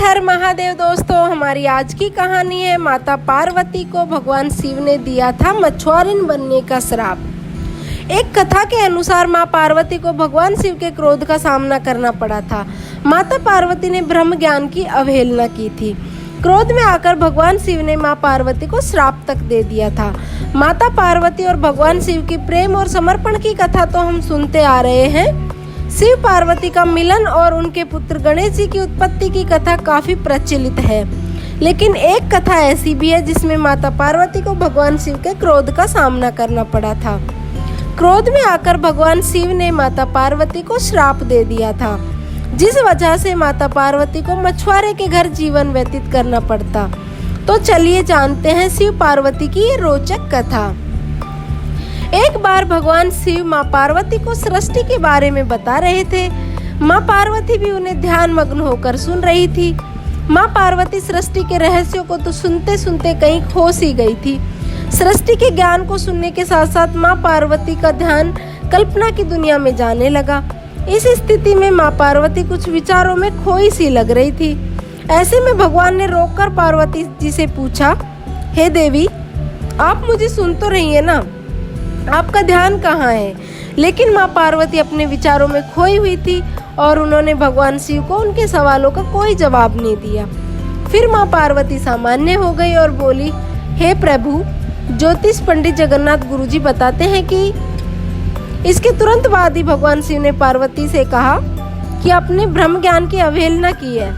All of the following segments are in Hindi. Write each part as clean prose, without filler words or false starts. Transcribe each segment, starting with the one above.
हर महादेव। दोस्तों, हमारी आज की कहानी है माता पार्वती को भगवान शिव ने दिया था मछुआरिन बनने का श्राप। एक कथा के अनुसार माँ पार्वती को भगवान शिव के क्रोध का सामना करना पड़ा था। माता पार्वती ने ब्रह्म ज्ञान की अवहेलना की थी। क्रोध में आकर भगवान शिव ने माँ पार्वती को श्राप तक दे दिया था। माता पार्वती और भगवान शिव की प्रेम और समर्पण की कथा तो हम सुनते आ रहे हैं। शिव पार्वती का मिलन और उनके पुत्र गणेश जी की उत्पत्ति की कथा काफी प्रचलित है, लेकिन एक कथा ऐसी भी है जिसमें माता पार्वती को भगवान शिव के क्रोध का सामना करना पड़ा था। क्रोध में आकर भगवान शिव ने माता पार्वती को श्राप दे दिया था, जिस वजह से माता पार्वती को मछुआरे के घर जीवन व्यतीत करना पड़ता। तो चलिए जानते हैं शिव पार्वती की ये रोचक कथा। एक बार भगवान शिव माँ पार्वती को सृष्टि के बारे में बता रहे थे। माँ पार्वती भी उन्हें ध्यान मग्न होकर सुन रही थी। माँ पार्वती सृष्टि के रहस्यों को तो सुनते सुनते कहीं खो सी गई थी। सृष्टि के ज्ञान को सुनने के साथ साथ माँ पार्वती का ध्यान कल्पना की दुनिया में जाने लगा। इस स्थिति में माँ पार्वती कुछ विचारों में खोई सी लग रही थी। ऐसे में भगवान ने रोककर पार्वती जी से पूछा, हे देवी, आप मुझे सुन तो रही है ना? आपका ध्यान कहाँ है? लेकिन माँ पार्वती अपने विचारों में खोई हुई थी और उन्होंने भगवान शिव को उनके सवालों का कोई जवाब नहीं दिया। फिर माँ पार्वती सामान्य हो गई और बोली, हे प्रभु, ज्योतिष पंडित जगन्नाथ गुरुजी बताते हैं कि इसके तुरंत बाद ही भगवान शिव ने पार्वती से कहा कि अपने ब्रह्म ज्ञान की अवहेलना की है।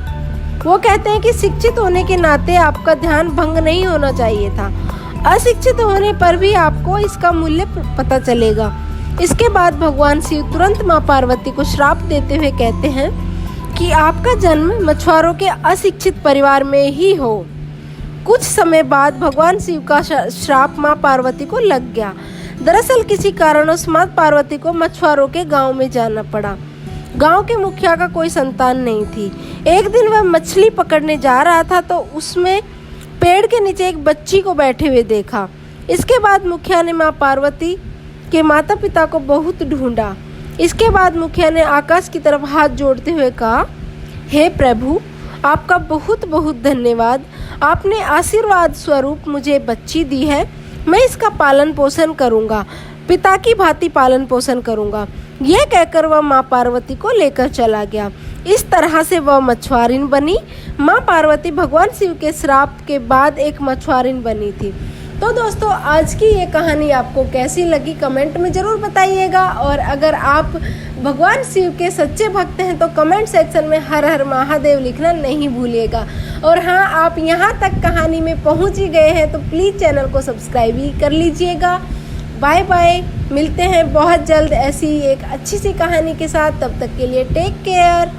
वो कहते हैं कि शिक्षित होने के नाते आपका ध्यान भंग नहीं होना चाहिए था। अशिक्षित होने पर भी आपको इसका मूल्य पता चलेगा। इसके बाद भगवान शिव तुरंत माँ पार्वती को श्राप देते हुए कहते हैं कि आपका जन्म मछुआरों के अशिक्षित परिवार में ही हो। कुछ समय बाद भगवान शिव का श्राप माँ पार्वती को लग गया। दरअसल किसी कारणवश माँ पार्वती को मछुआरों के गांव में जाना पड़ा। गांव के मुखिया का कोई संतान नहीं थी। एक दिन वह मछली पकड़ने जा रहा था तो उसमें पेड़ के नीचे एक बच्ची को बैठे हुए देखा। इसके बाद मुखिया ने माँ पार्वती के माता पिता को बहुत ढूंढा। इसके बाद मुखिया ने आकाश की तरफ हाथ जोड़ते हुए कहा, हे प्रभु, आपका बहुत बहुत धन्यवाद। आपने आशीर्वाद स्वरूप मुझे बच्ची दी है। मैं इसका पालन पोषण करूँगा, पिता की भांति पालन पोषण करूँगा। यह कहकर वह माँ पार्वती को लेकर चला गया। इस तरह से वह मछुआरिन बनी। माँ पार्वती भगवान शिव के श्राप के बाद एक मछुआरिन बनी थी। तो दोस्तों, आज की ये कहानी आपको कैसी लगी कमेंट में ज़रूर बताइएगा। और अगर आप भगवान शिव के सच्चे भक्त हैं तो कमेंट सेक्शन में हर हर महादेव लिखना नहीं भूलिएगा। और हाँ, आप यहाँ तक कहानी में पहुँच ही गए हैं तो प्लीज़ चैनल को सब्सक्राइब ही कर लीजिएगा। बाय बाय, मिलते हैं बहुत जल्द ऐसी एक अच्छी सी कहानी के साथ। तब तक के लिए टेक केयर।